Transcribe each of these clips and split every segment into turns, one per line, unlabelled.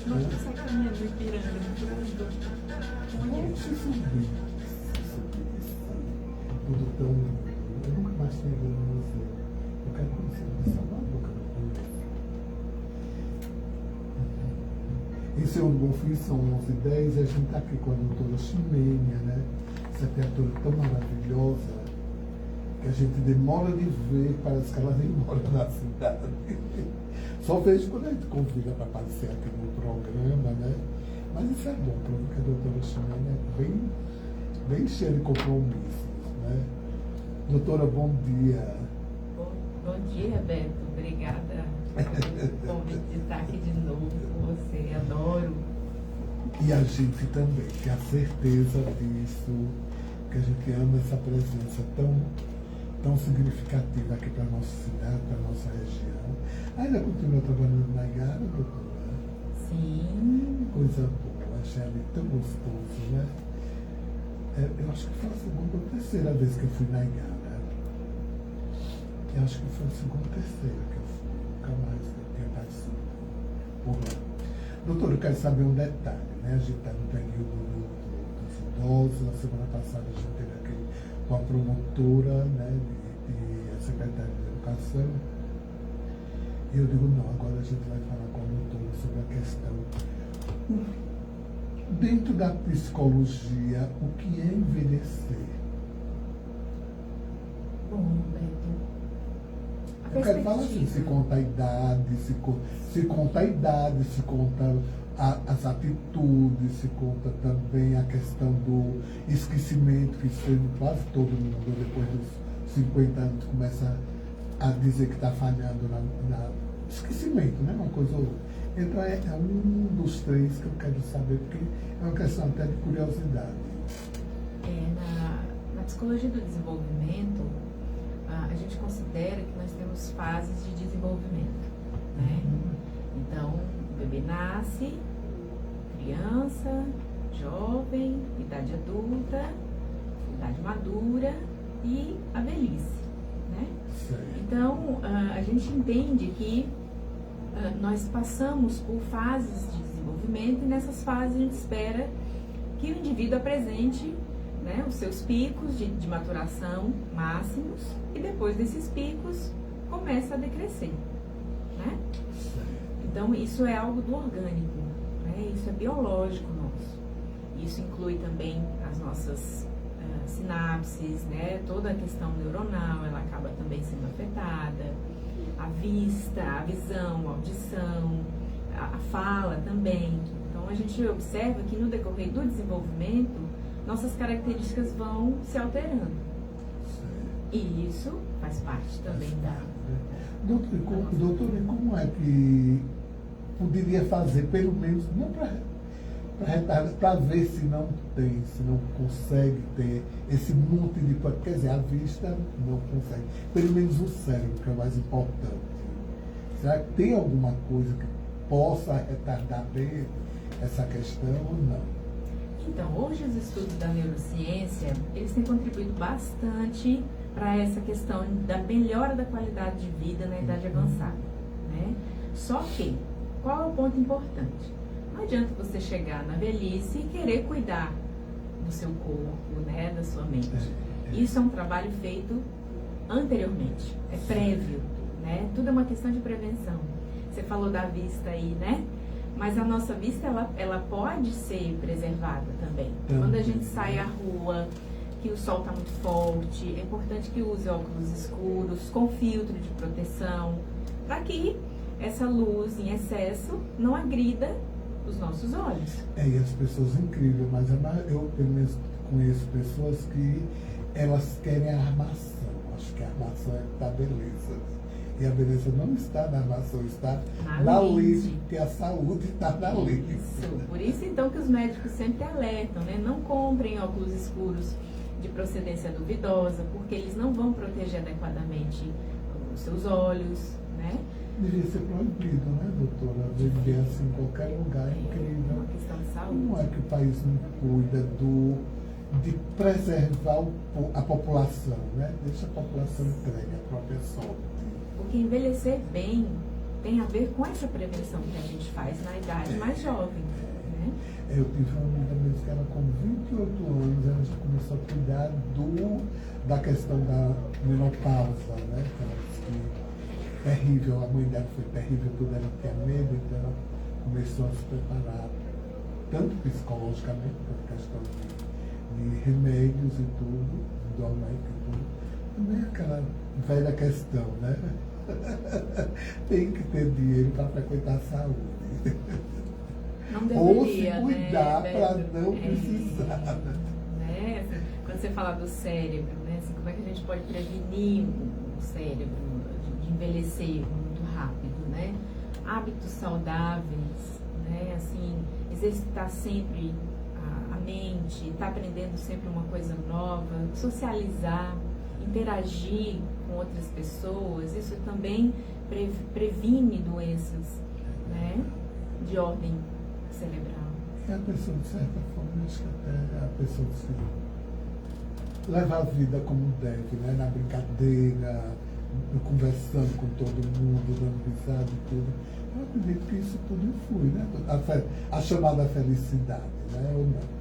Nossa, essa caminha do Ipiranga,
Se subir, tudo tão lindo. Eu nunca mais tinha ido no museu. Eu quero conhecer o de Salvador, que eu não conheço. Esse é o Bom Fim, são 11h10, e a gente está aqui com a doutora Ximênia, né? Essa criatura tão maravilhosa, que a gente demora de ver, parece que ela nem mora na cidade. Só vejo quando a gente convida para aparecer aqui no programa, né? Mas isso é bom, porque a doutora Ximênia é bem cheia de compromissos, né? Doutora, bom dia.
Bom dia, Beto. Obrigada pelo convite de estar aqui de novo com você. Adoro.
E a gente também, que a certeza disso, que a gente ama essa presença tão significativa aqui para a nossa cidade, para a nossa região. Ainda continua trabalhando na Igara, doutora?
Sim.
Coisa boa, achei ali tão gostoso, né? Eu acho que foi a segunda ou terceira vez que eu fui na Igara. Eu acho que foi a segunda ou terceira que eu fui. Nunca mais eu tinha participado por lá. Doutor, eu quero saber um detalhe, né? A gente está no período dos idosos. Na semana passada a gente teve aqui com a promotora, né? E a secretária de Educação. E eu digo, não, agora a gente vai falar com a doutora sobre a questão. Dentro da psicologia, o que é envelhecer?
Bom, Beto.
Eu quero falar assim, se conta a idade, se conta a idade, se conta as atitudes, se conta também a questão do esquecimento, que isso quase todo mundo, depois dos 50 anos, começa a dizer que está falhando na esquecimento, né? Uma coisa ou outra. Então é um dos três que eu quero saber, porque é uma questão até de curiosidade.
Na psicologia do desenvolvimento, a gente considera que nós temos fases de desenvolvimento, né? Então, o bebê nasce, criança, jovem, idade adulta, idade madura e a velhice, né? Então, a gente entende que nós passamos por fases de desenvolvimento e nessas fases a gente espera que o indivíduo apresente, né, os seus picos de maturação máximos e depois desses picos começa a decrescer, né? Então isso é algo do orgânico, né? Isso é biológico nosso. Isso inclui também as nossas sinapses, né? Toda a questão neuronal, ela acaba também sendo afetada. A vista, a visão, a audição, a fala também. Então a gente observa que no decorrer do desenvolvimento nossas características vão se alterando. E isso faz parte também da...
Doutor, e como é que poderia fazer, pelo menos, não para ver se não tem, se não consegue ter esse monte de... Quer dizer, a vista não consegue. Pelo menos o cérebro, que é o mais importante. Será que tem alguma coisa que possa retardar bem essa questão ou não?
Então, hoje os estudos da neurociência, eles têm contribuído bastante para essa questão da melhora da qualidade de vida na idade avançada, né? Só que, qual é o ponto importante? Não adianta você chegar na velhice e querer cuidar do seu corpo, né, da sua mente. Isso é um trabalho feito anteriormente, é prévio, né? Tudo é uma questão de prevenção. Você falou da vista aí, né? Mas a nossa vista, ela pode ser preservada também. Quando a gente sai à rua, que o sol está muito forte, é importante que use óculos escuros, com filtro de proteção, para que essa luz em excesso não agrida os nossos olhos.
E as pessoas incríveis, mas eu pelo menos conheço pessoas que elas querem a armação. Acho que a armação é da beleza. E a beleza não está na armação, está na lente, porque a saúde está na lente.
Isso. Por isso, então, que os médicos sempre alertam, né? Não comprem óculos escuros de procedência duvidosa, porque eles não vão proteger adequadamente os seus olhos, né?
Devia ser proibido, né, doutora? Vender assim em qualquer lugar, é incrível.
É uma questão de saúde.
Como é que o país não cuida de preservar a população, né? Deixa a população entregue à própria sorte.
Porque envelhecer bem tem a ver com essa prevenção que a gente faz na idade mais jovem, né?
Eu tive uma amiga mesmo que ela com 28 anos, ela já começou a cuidar da questão da menopausa, né? Que ela disse que terrível, a mãe dela foi terrível, tudo ela tinha medo, então ela começou a se preparar, tanto psicologicamente, por questão de remédios e tudo, dormência e tudo. Também aquela velha questão, né? Tem que ter dinheiro para frequentar a saúde.
Não deveria,
ou se cuidar,
né,
para não precisar.
Né? Assim, quando você fala do cérebro, né? Assim, como é que a gente pode prevenir o cérebro de envelhecer muito rápido, né? Hábitos saudáveis, né? Assim, exercitar sempre a mente, estar aprendendo sempre uma coisa nova, socializar, interagir com outras pessoas, isso também previne doenças, né? De ordem cerebral.
E a pessoa, de certa forma, acho que até a pessoa se leva a vida como deve, né? Na brincadeira, conversando com todo mundo, dando risada e tudo. Eu acredito que isso tudo influi, né? A chamada felicidade, né? Ou não?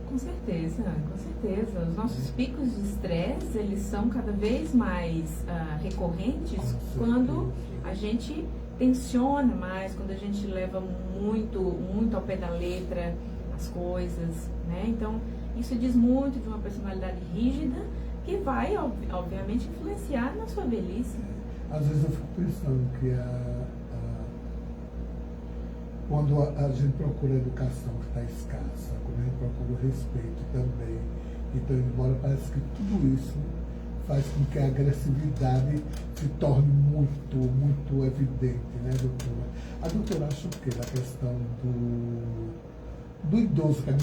Com certeza, com certeza. Os nossos picos de estresse, eles são cada vez mais recorrentes quando a gente tensiona mais, quando a gente leva muito ao pé da letra as coisas, né? Então, isso diz muito de uma personalidade rígida que vai, obviamente, influenciar na sua velhice.
Às vezes eu fico pensando que quando a gente procura a educação que está escassa, quando a gente procura o respeito também, então, embora parece que tudo isso faz com que a agressividade se torne muito evidente, né, doutora? A doutora acha o quê da questão do idoso que é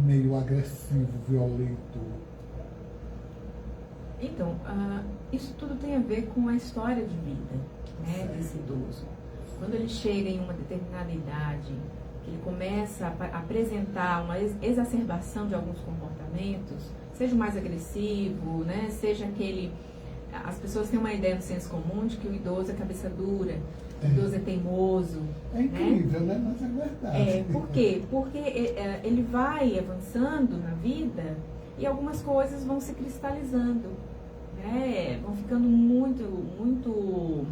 meio agressivo, violento?
Então, isso tudo tem a ver com a história de vida, né, desse idoso. Quando ele chega em uma determinada idade, que ele começa a apresentar uma exacerbação de alguns comportamentos, seja o mais agressivo, né, seja aquele... As pessoas têm uma ideia no senso comum de que o idoso é cabeça dura, o idoso é teimoso.
É incrível, né? Mas é verdade.
Por quê? Porque ele vai avançando na vida e algumas coisas vão se cristalizando, né? Vão ficando muito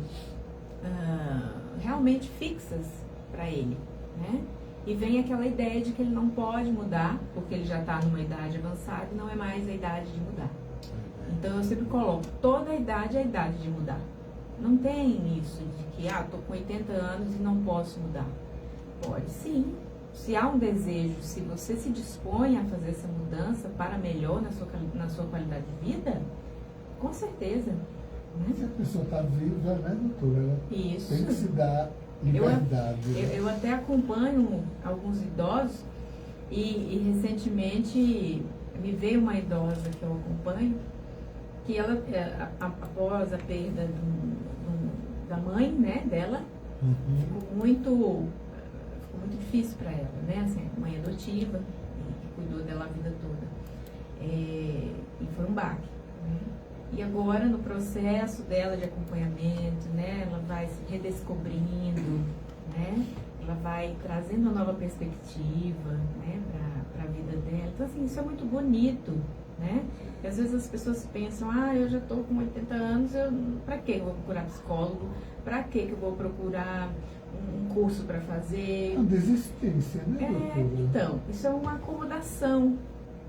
realmente fixas para ele, né? E vem aquela ideia de que ele não pode mudar, porque ele já está numa idade avançada e não é mais a idade de mudar. Então eu sempre coloco, toda a idade é a idade de mudar. Não tem isso de que, estou com 80 anos e não posso mudar. Pode sim. Se há um desejo, se você se dispõe a fazer essa mudança para melhor na sua qualidade de vida, com certeza. Né?
Se a pessoa está viva, né, doutora? Ela
Isso.
tem que se dar liberdade.
Eu até acompanho alguns idosos e recentemente me veio uma idosa que eu acompanho, que ela, após a perda da mãe, né, dela, ficou muito difícil para ela, né, assim, mãe adotiva, que cuidou dela a vida toda, e foi um baque, né? E agora, no processo dela de acompanhamento, né, ela vai se redescobrindo, né, ela vai trazendo uma nova perspectiva, né, para a vida dela. Então, assim, isso é muito bonito, né? E às vezes as pessoas pensam, eu já estou com 80 anos, para que eu vou procurar psicólogo? Para que eu vou procurar um curso para fazer?
Uma desistência, né, doutora?
Então, isso é uma acomodação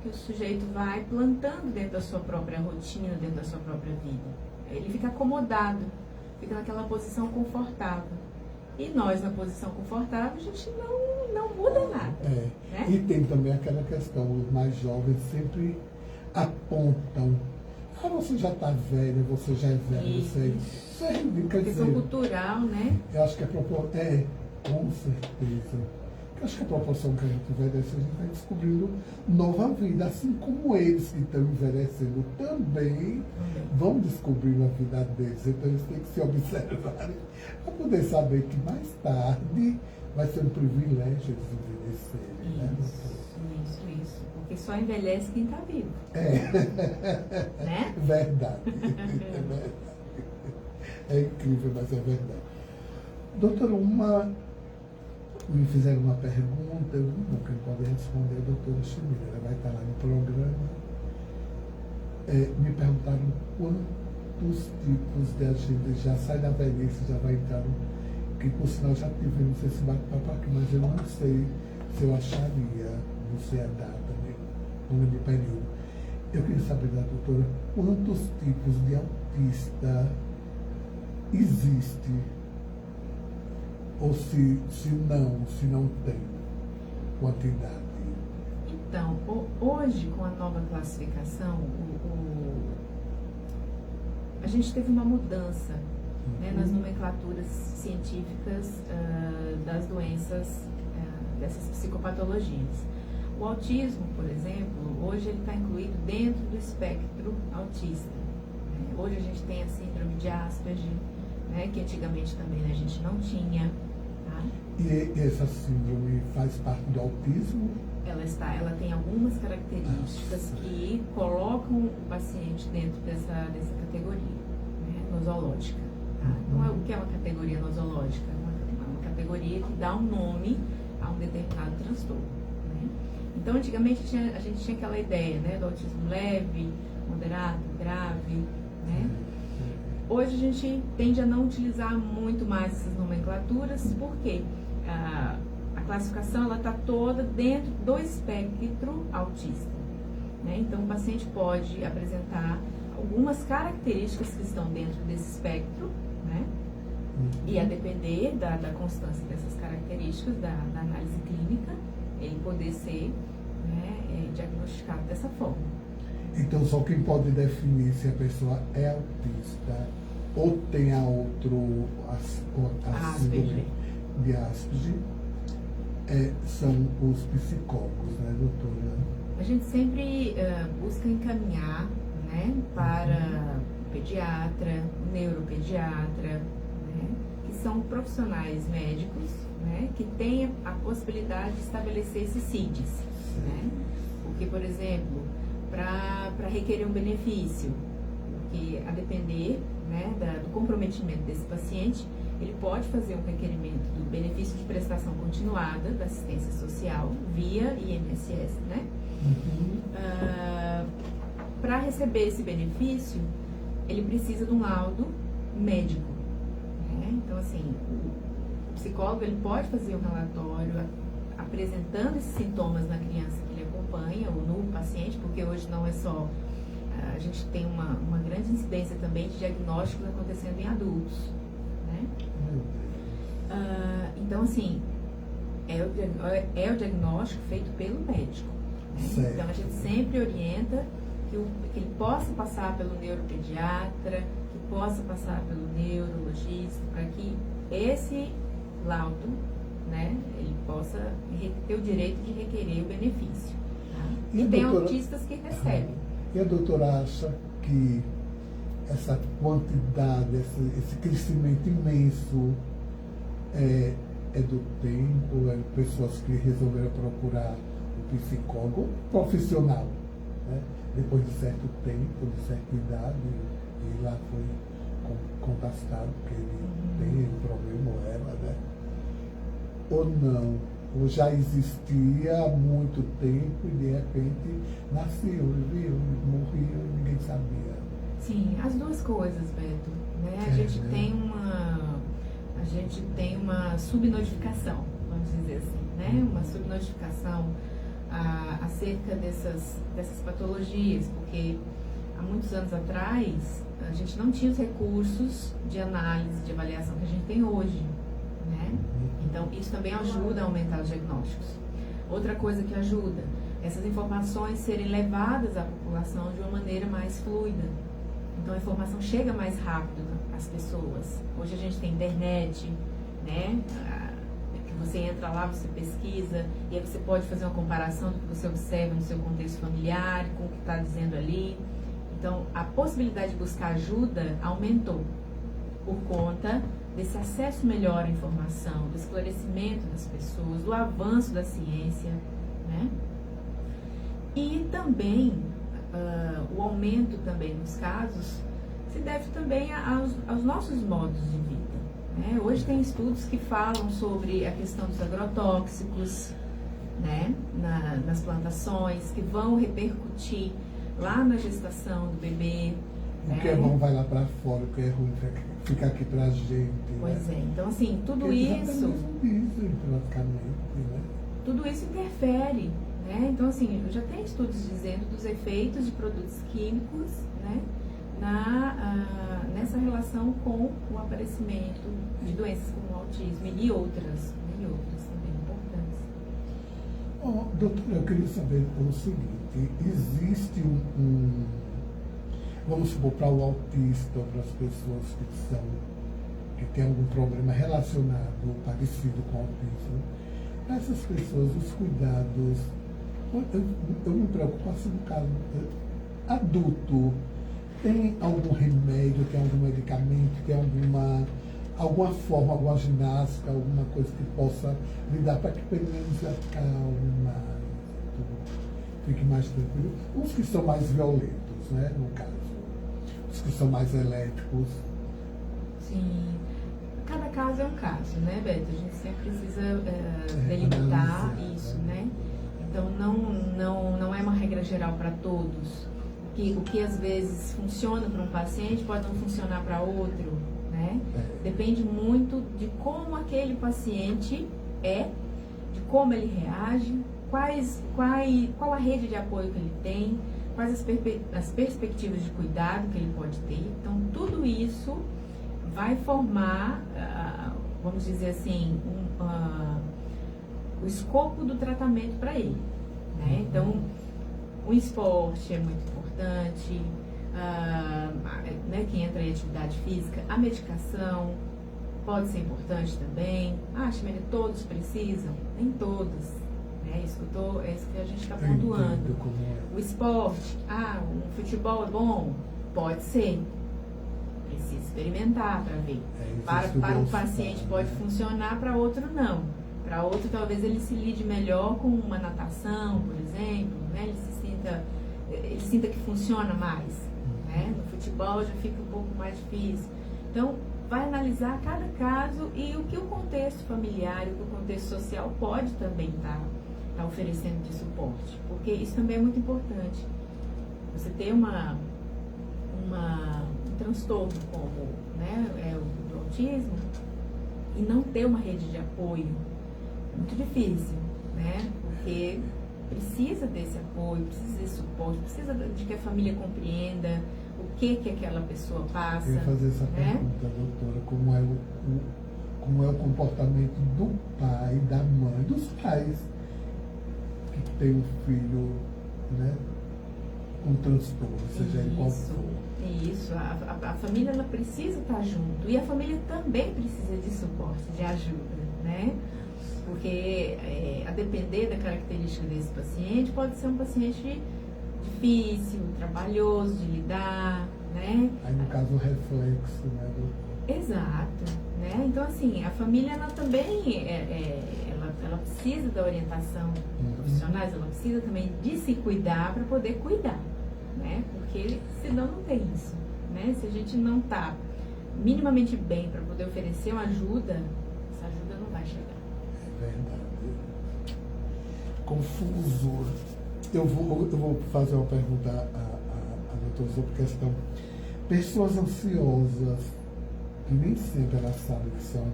que o sujeito vai plantando dentro da sua própria rotina, dentro da sua própria vida. Ele fica acomodado, fica naquela posição confortável. E nós, na posição confortável, a gente não muda nada. Né?
E tem também aquela questão, os mais jovens sempre apontam, você já está velha, você já é velho, isso é ridículo. Quer dizer,
cultural, né?
Eu acho que com certeza. Eu acho que a proporção que a gente envelhece, a gente vai descobrindo nova vida, assim como eles que estão envelhecendo também vão descobrindo a vida deles. Então eles têm que se observar para poder saber que mais tarde vai ser um privilégio eles envelhecerem. Né?
Isso. Porque só envelhece quem está vivo. Né?
Verdade. É verdade. É incrível, mas é verdade. Doutora, me fizeram uma pergunta, eu nunca pode responder a doutora Chimila, ela vai estar lá no programa. Me perguntaram quantos tipos de agenda, já sai da velhice, já vai entrar, que por sinal já tivemos esse bate-papo aqui, mas eu não sei se eu acharia, não sei a data, né, no de período. Eu queria saber da doutora quantos tipos de autista existe, ou se não tem quantidade.
Então, hoje, com a nova classificação, a gente teve uma mudança, né, nas nomenclaturas científicas das doenças, dessas psicopatologias. O autismo, por exemplo, hoje ele está incluído dentro do espectro autista. Hoje a gente tem a síndrome de Asperger, né, que antigamente também a gente não tinha. Tá?
E essa síndrome faz parte do autismo?
Ela tem algumas características que colocam o paciente dentro dessa categoria, né, nosológica. Tá? Então, o que é uma categoria nosológica? Uma categoria que dá um nome a um determinado transtorno. Né? Então, antigamente a gente tinha aquela ideia, né, do autismo leve, moderado, grave. Né? Hoje a gente tende a não utilizar muito mais essas nomenclaturas, porque a classificação está toda dentro do espectro autista. Né? Então, o paciente pode apresentar algumas características que estão dentro desse espectro, né? E a depender da constância dessas características, da análise clínica, ele poder ser, né, diagnosticado dessa forma.
Então, só quem pode definir se a pessoa é autista ou tem a síndrome de Asperger são os psicólogos, né, doutora?
A gente sempre busca encaminhar, né, para o pediatra, o neuropediatra, né, que são profissionais médicos, né, que têm a possibilidade de estabelecer esses CIDs. Né? Porque, por exemplo, para requerer um benefício, porque a depender, né, do comprometimento desse paciente, ele pode fazer um requerimento do benefício de prestação continuada da assistência social via INSS, né? Para receber esse benefício, ele precisa de um laudo médico. Né? Então, assim, o psicólogo ele pode fazer um relatório apresentando esses sintomas na criança que ele acompanha ou no paciente, porque hoje não é só... A gente tem uma grande incidência também de diagnósticos acontecendo em adultos. Né? Então, assim, é o diagnóstico feito pelo médico. Né? Então, a gente sempre orienta que ele possa passar pelo neuropediatra, que possa passar pelo neurologista, para que esse laudo, né, ele possa ter o direito de requerer o benefício. Tá? E tem autistas que recebem.
E a doutora acha que essa quantidade, esse crescimento imenso é do tempo, é de pessoas que resolveram procurar o psicólogo profissional, né? Depois de certo tempo, de certa idade, e lá foi contestado que ele tem um problema, ou ela, né? Ou não, ou já existia há muito tempo e de repente nasceu, viu, morreu e ninguém sabia.
Sim, as duas coisas, Beto. Né? A gente tem uma subnotificação, vamos dizer assim, né? Uma subnotificação acerca dessas patologias, porque há muitos anos atrás a gente não tinha os recursos de análise, de avaliação que a gente tem hoje. Né? Então, isso também ajuda a aumentar os diagnósticos. Outra coisa que ajuda, essas informações serem levadas à população de uma maneira mais fluida. Então, a informação chega mais rápido às pessoas. Hoje a gente tem internet, né? Que você entra lá, você pesquisa, e aí você pode fazer uma comparação do que você observa no seu contexto familiar, com o que está dizendo ali. Então, a possibilidade de buscar ajuda aumentou por conta desse acesso melhor à informação, do esclarecimento das pessoas, do avanço da ciência, né? E também o aumento também nos casos se deve também aos nossos modos de vida. né? Hoje tem estudos que falam sobre a questão dos agrotóxicos, né, nas plantações, que vão repercutir lá na gestação do bebê.
O que é bom vai lá para fora, o que é ruim fica aqui pra gente.
Pois
né?
é, então assim, tudo
Porque
isso,
praticamente, né?
tudo isso interfere, né? Então assim, já tem estudos dizendo dos efeitos de produtos químicos, né, nessa relação com o aparecimento de doenças como o autismo e outras também importantes.
Doutora, eu queria saber o seguinte, existe vamos supor, para o autista ou para as pessoas que têm algum problema relacionado, parecido com o autismo, para essas pessoas, os cuidados, eu me preocupo assim no caso adulto, tem algum remédio, tem algum medicamento, tem alguma forma, alguma ginástica, alguma coisa que possa lidar para que pelo menos acalme mais, fique mais tranquilo. Os que são mais violentos, né, no caso. Os que são mais elétricos.
Sim. Cada caso é um caso, né, Beto? A gente sempre precisa delimitar isso, né? Então não é uma regra geral para todos. O que às vezes funciona para um paciente pode não funcionar para outro, né? Depende muito de como aquele paciente é, de como ele reage, qual a rede de apoio que ele tem, quais as perspectivas de cuidado que ele pode ter. Então, tudo isso vai formar, vamos dizer assim, o escopo do tratamento para ele, né? Então, o esporte é muito importante, né, quem entra em atividade física, a medicação pode ser importante também. Chimene, todos precisam? Nem todos. É isso que a gente está pontuando. O esporte, um futebol é bom? Pode ser. Precisa experimentar para ver. Para um paciente pode funcionar, para outro não. Para outro talvez ele se lide melhor com uma natação, por exemplo, né? Ele sinta que funciona mais. Né? No futebol já fica um pouco mais difícil. Então, vai analisar cada caso e o que o contexto familiar, o que o contexto social pode também estar oferecendo de suporte, porque isso também é muito importante. Você ter um transtorno como, né, o do autismo e não ter uma rede de apoio, muito difícil, né? Porque precisa desse apoio, precisa desse suporte, precisa de que a família compreenda o que aquela pessoa passa.
Eu ia fazer essa pergunta, doutora, como é o comportamento do pai, da mãe, dos pais que tem um filho, né, com transtorno, seja ele qual for.
Isso, a família ela precisa estar junto e a família também precisa de suporte, de ajuda, né? Porque a depender da característica desse paciente, pode ser um paciente difícil, trabalhoso de lidar, né?
Aí no caso o reflexo, né?
Exato, né? Então assim, a família ela também ela precisa da orientação de profissionais, ela precisa também de se cuidar para poder cuidar, né? Porque senão não tem isso, né? Se a gente não está minimamente bem para poder oferecer uma ajuda, essa ajuda não vai chegar.
É verdade. Confuso. Eu vou fazer uma pergunta a doutora sobre questão. Pessoas ansiosas, que nem sempre elas sabem que são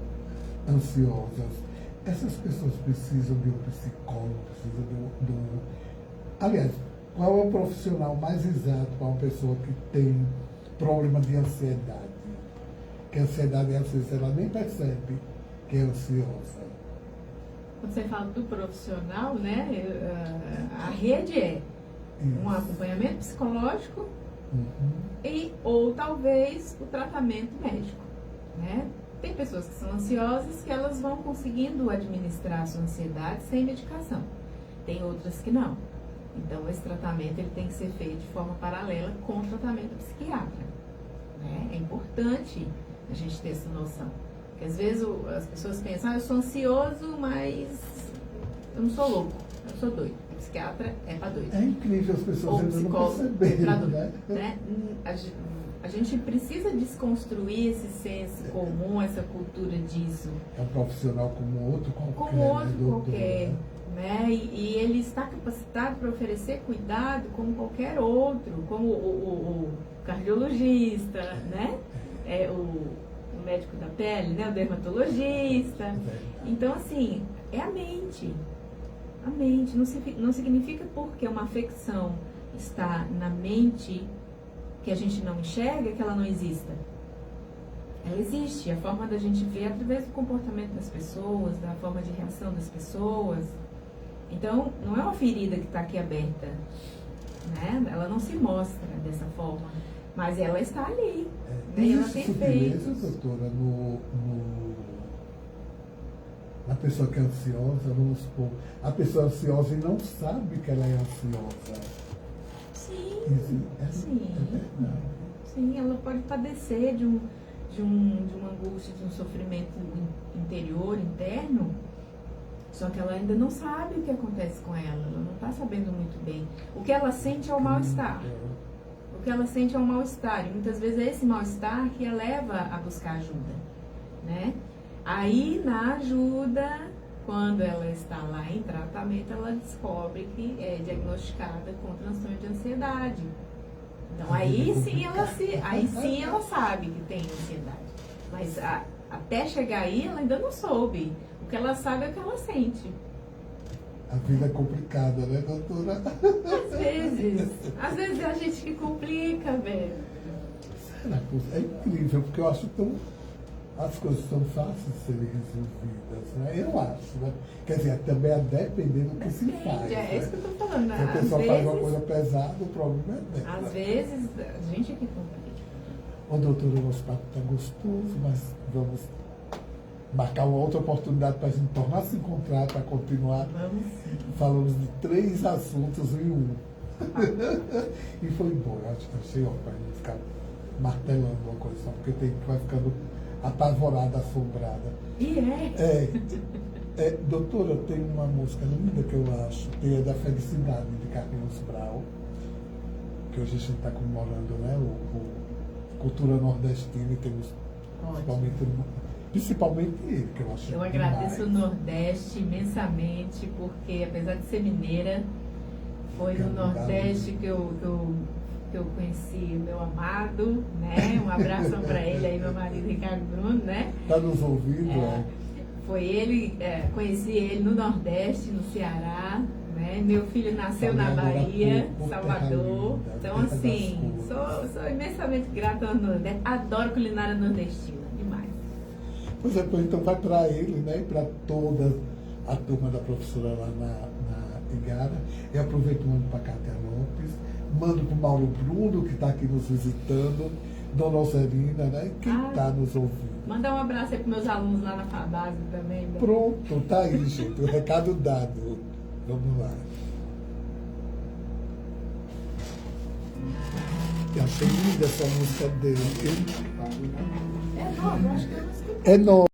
ansiosas, essas pessoas precisam de um psicólogo, precisam Aliás, qual é o profissional mais exato para uma pessoa que tem problema de ansiedade? Que a ansiedade, às vezes, ela nem percebe que é ansiosa.
Quando você fala do profissional, né, a rede é um acompanhamento psicológico ou talvez o tratamento médico, né? Tem pessoas que são ansiosas que elas vão conseguindo administrar a sua ansiedade sem medicação. Tem outras que não. Então, esse tratamento ele tem que ser feito de forma paralela com o tratamento psiquiatra, né? É importante a gente ter essa noção. Porque às vezes as pessoas pensam, eu sou ansioso, mas eu não sou louco, eu sou doido. O psiquiatra é para doido.
É incrível as pessoas ainda não perceberem,
pra doido,
né?
A A gente precisa desconstruir esse senso comum, essa cultura disso.
É um profissional como outro qualquer.
Como outro
né, doutora?
qualquer, né? E ele está capacitado para oferecer cuidado como qualquer outro, como o cardiologista, né? O médico da pele, né? O dermatologista. Então, assim, é a mente. A mente. Não significa porque uma afecção está na mente que a gente não enxerga que ela não exista. Ela existe. A forma da gente ver é através do comportamento das pessoas, da forma de reação das pessoas. Então, não é uma ferida que está aqui aberta, né? Ela não se mostra dessa forma, mas ela está ali. Né? E ela tem feitos.
Doutora, na pessoa que é ansiosa, vamos supor, a pessoa ansiosa e não sabe que ela é ansiosa.
Sim,
Sim. É verdade.
Sim, ela pode padecer de uma angústia, de um sofrimento interior, interno, só que ela ainda não sabe o que acontece com ela não está sabendo muito bem. O que ela sente é o mal-estar. O que ela sente é o mal-estar, e muitas vezes é esse mal-estar que a leva a buscar ajuda, né? Aí, na ajuda, quando ela está lá em tratamento, ela descobre que é diagnosticada com transtorno de ansiedade. Então, aí sim ela sabe que tem ansiedade. Mas até chegar aí, ela ainda não soube. O que ela sabe é o que ela sente.
A vida é complicada, né, doutora?
Às vezes é a gente que complica, velho.
Será que é incrível, porque eu acho tão... As coisas são fáceis de serem resolvidas, né? Eu acho, né? Quer dizer, também a depender do que se faz.
É isso que eu estou falando.
Se a pessoa faz uma coisa pesada, o problema é dela.
Às vezes, a gente é que complica.
Ô, doutora, o nosso papo está gostoso, mas vamos marcar uma outra oportunidade para a gente tornar a se encontrar, para continuar.
Vamos sim.
Falamos de 3 assuntos em um. E foi bom, eu achei ótimo para a gente ficar martelando uma coisa só, porque tem que vai ficando apavorada, assombrada.
E
doutora, tem uma música linda que eu acho, tem a da Felicidade, de Carlinhos Brau, que hoje a gente está comemorando, né, o cultura nordestina, e temos principalmente ele, que eu acho.
Eu agradeço o Nordeste imensamente, porque apesar de ser mineira, foi no Nordeste que eu conheci o meu amado, né? Um abração para ele aí, meu marido Ricardo Bruno, né?
Está nos ouvindo,
Foi ele, conheci ele no Nordeste, no Ceará, né? Meu filho nasceu na Bahia, Salvador. Então, assim, sou imensamente grata ao Nordeste. Adoro culinária nordestina, demais.
Pois é, então vai para ele, né? E para toda a turma da professora lá na Igara. Eu aproveito e mando para Cátia Lopes. Mando para o Mauro Bruno, que está aqui nos visitando, Dona Alzerina, né? E quem está nos ouvindo.
Mandar um abraço aí para meus alunos lá na FABASE também. Né?
Pronto, tá aí, gente. O recado dado. Vamos lá. Eu achei linda essa música dele.
É nova, acho que eu não escutei.
É nova.